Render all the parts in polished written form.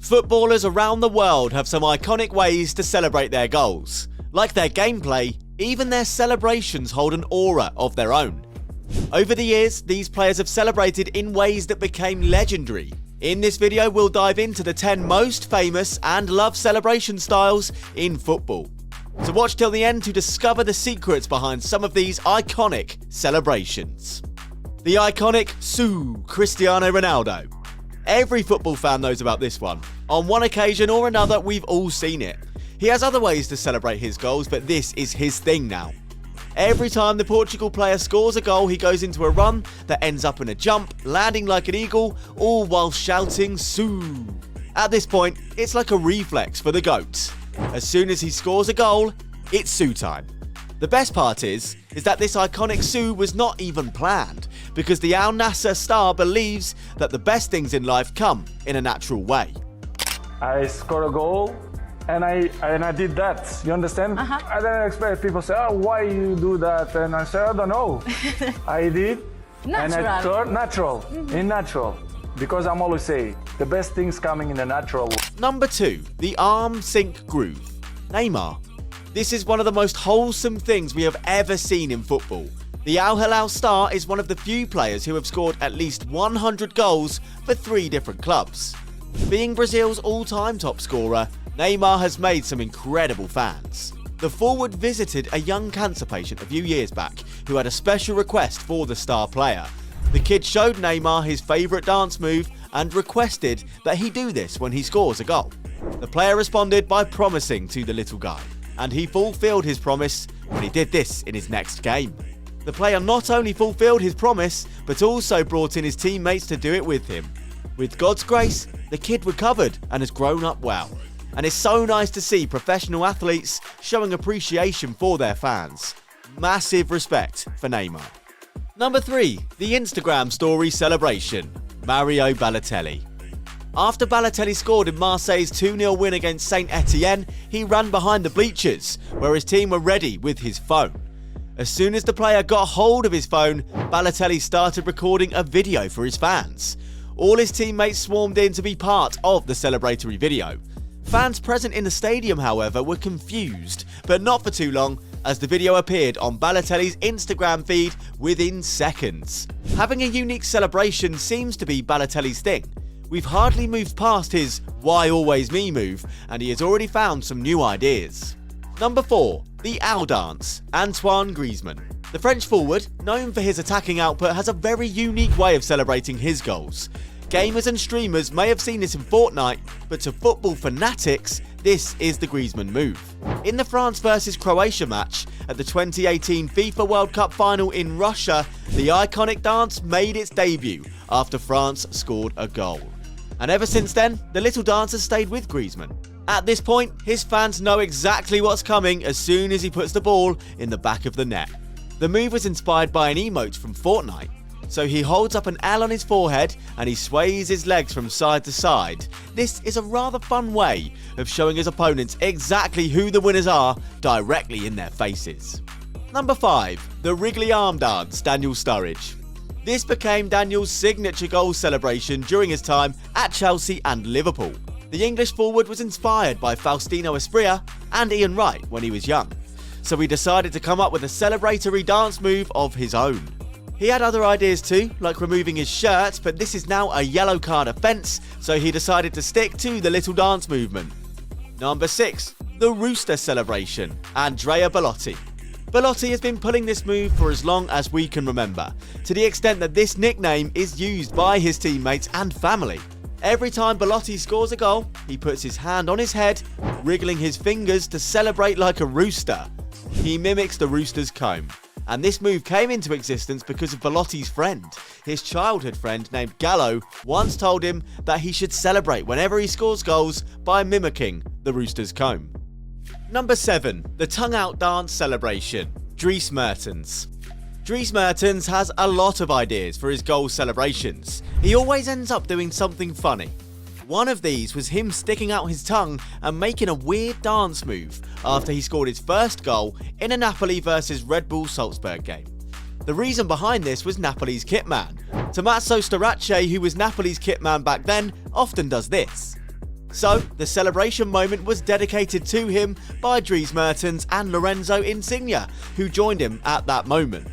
Footballers around the world have some iconic ways to celebrate their goals. Like their gameplay, even their celebrations hold an aura of their own. Over the years, these players have celebrated in ways that became legendary. In this video, we'll dive into the 10 most famous and loved celebration styles in football. So watch till the end to discover the secrets behind some of these iconic celebrations. The iconic Cristiano Ronaldo. Every football fan knows about this one. On one occasion or another, we've all seen it. He has other ways to celebrate his goals, but this is his thing now. Every time the Portugal player scores a goal, he goes into a run that ends up in a jump, landing like an eagle, all while shouting "Su." At this point, it's like a reflex for the GOAT. As soon as he scores a goal, it's Su time. The best part is that this iconic Su was not even planned, because the Al Nassr star believes that the best things in life come in a natural way. I scored a goal and I did that, you understand? I didn't expect people say, oh, why you do that? And I said, I don't know. I did. And I turned natural, in natural. Because I'm always saying, the best things coming in the natural. Number 2, the arm sync groove. Neymar. This is one of the most wholesome things we have ever seen in football. The Al Hilal star is one of the few players who have scored at least 100 goals for 3 different clubs. Being Brazil's all-time top scorer, Neymar has made some incredible fans. The forward visited a young cancer patient a few years back who had a special request for the star player. The kid showed Neymar his favourite dance move and requested that he do this when he scores a goal. The player responded by promising to the little guy, and he fulfilled his promise when he did this in his next game. The player not only fulfilled his promise, but also brought in his teammates to do it with him. With God's grace, the kid recovered and has grown up well. And it's so nice to see professional athletes showing appreciation for their fans. Massive respect for Neymar. Number 3, the Instagram story celebration. Mario Balotelli. After Balotelli scored in Marseille's 2-0 win against Saint Etienne, he ran behind the bleachers, where his team were ready with his phone. As soon as the player got hold of his phone, Balotelli started recording a video for his fans. All his teammates swarmed in to be part of the celebratory video. Fans present in the stadium, however, were confused, but not for too long, as the video appeared on Balotelli's Instagram feed within seconds. Having a unique celebration seems to be Balotelli's thing. We've hardly moved past his "why always me" move, and he has already found some new ideas. Number 4, the Al dance. Antoine Griezmann. The French forward, known for his attacking output, has a very unique way of celebrating his goals. Gamers and streamers may have seen this in Fortnite, but to football fanatics, this is the Griezmann move. In the France vs Croatia match at the 2018 FIFA World Cup final in Russia, the iconic dance made its debut after France scored a goal. And ever since then, the little dance has stayed with Griezmann. At this point, his fans know exactly what's coming as soon as he puts the ball in the back of the net. The move was inspired by an emote from Fortnite. So he holds up an L on his forehead and he sways his legs from side to side. This is a rather fun way of showing his opponents exactly who the winners are directly in their faces. Number 5, the wriggly arm dance, Daniel Sturridge. This became Daniel's signature goal celebration during his time at Chelsea and Liverpool. The English forward was inspired by Faustino Asprilla and Ian Wright when he was young. So he decided to come up with a celebratory dance move of his own. He had other ideas too, like removing his shirt, but this is now a yellow card offence, so he decided to stick to the little dance movement. Number 6, the rooster celebration, Andrea Balotti. Balotti has been pulling this move for as long as we can remember, to the extent that this nickname is used by his teammates and family. Every time Balotti scores a goal, he puts his hand on his head, wriggling his fingers to celebrate like a rooster. He mimics the rooster's comb. And this move came into existence because of Balotti's friend. His childhood friend named Gallo once told him that he should celebrate whenever he scores goals by mimicking the rooster's comb. Number 7, the tongue-out dance celebration, Dries Mertens. Dries Mertens has a lot of ideas for his goal celebrations. He always ends up doing something funny. One of these was him sticking out his tongue and making a weird dance move after he scored his first goal in a Napoli vs Red Bull Salzburg game. The reason behind this was Napoli's kitman. Tommaso Sturridge, who was Napoli's kitman back then, often does this. So, the celebration moment was dedicated to him by Dries Mertens and Lorenzo Insigne, who joined him at that moment.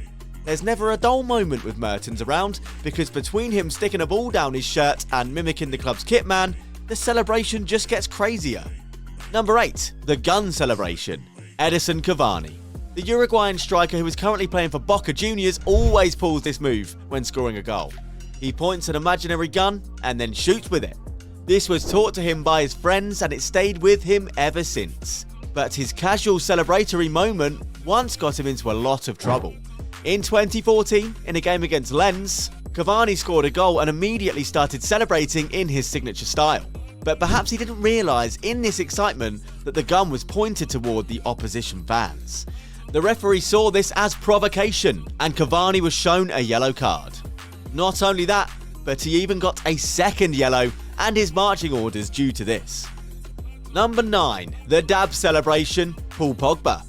There's never a dull moment with Mertens around, because between him sticking a ball down his shirt and mimicking the club's kitman, the celebration just gets crazier. Number 8. The gun celebration. Edison Cavani. The Uruguayan striker, who is currently playing for Boca Juniors, always pulls this move when scoring a goal. He points an imaginary gun and then shoots with it. This was taught to him by his friends and it stayed with him ever since. But his casual celebratory moment once got him into a lot of trouble. In 2014, in a game against Lens, Cavani scored a goal and immediately started celebrating in his signature style. But perhaps he didn't realise in this excitement that the gun was pointed toward the opposition fans. The referee saw this as provocation and Cavani was shown a yellow card. Not only that, but he even got a second yellow and his marching orders due to this. Number 9. The dab celebration. Paul Pogba.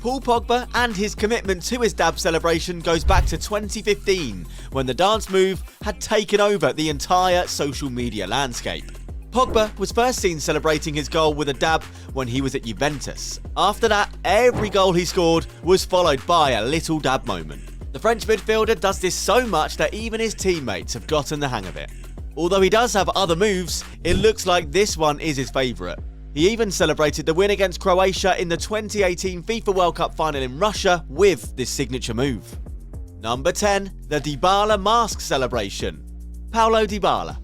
Paul Pogba and his commitment to his dab celebration goes back to 2015, when the dance move had taken over the entire social media landscape. Pogba was first seen celebrating his goal with a dab when he was at Juventus. After that, every goal he scored was followed by a little dab moment. The French midfielder does this so much that even his teammates have gotten the hang of it. Although he does have other moves, it looks like this one is his favourite. He even celebrated the win against Croatia in the 2018 FIFA World Cup final in Russia with this signature move. Number 10. The Dybala mask celebration. Paulo Dybala.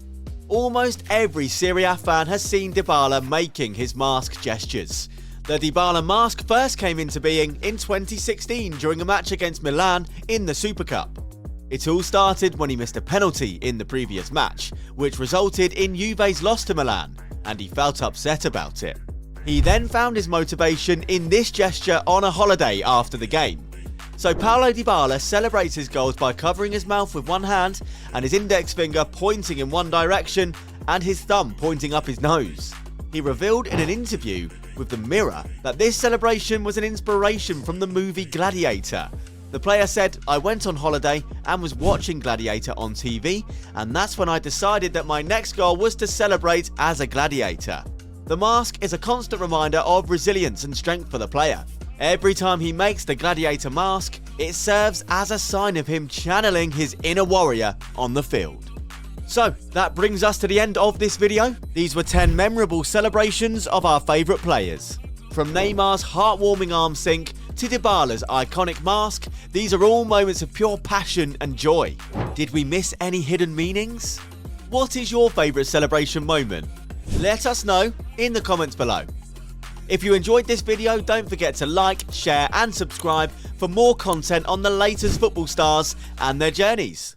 Almost every Serie A fan has seen Dybala making his mask gestures. The Dybala mask first came into being in 2016 during a match against Milan in the Super Cup. It all started when he missed a penalty in the previous match, which resulted in Juve's loss to Milan, and he felt upset about it. He then found his motivation in this gesture on a holiday after the game. So Paulo Dybala celebrates his goals by covering his mouth with one hand and his index finger pointing in one direction and his thumb pointing up his nose. He revealed in an interview with the Mirror that this celebration was an inspiration from the movie Gladiator. The player said, "I went on holiday and was watching Gladiator on TV, and that's when I decided that my next goal was to celebrate as a gladiator." The mask is a constant reminder of resilience and strength for the player. Every time he makes the gladiator mask, it serves as a sign of him channeling his inner warrior on the field. So, that brings us to the end of this video. These were 10 memorable celebrations of our favourite players. From Neymar's heartwarming arm sync to Dybala's iconic mask, these are all moments of pure passion and joy. Did we miss any hidden meanings? What is your favourite celebration moment? Let us know in the comments below. If you enjoyed this video, don't forget to like, share and subscribe for more content on the latest football stars and their journeys.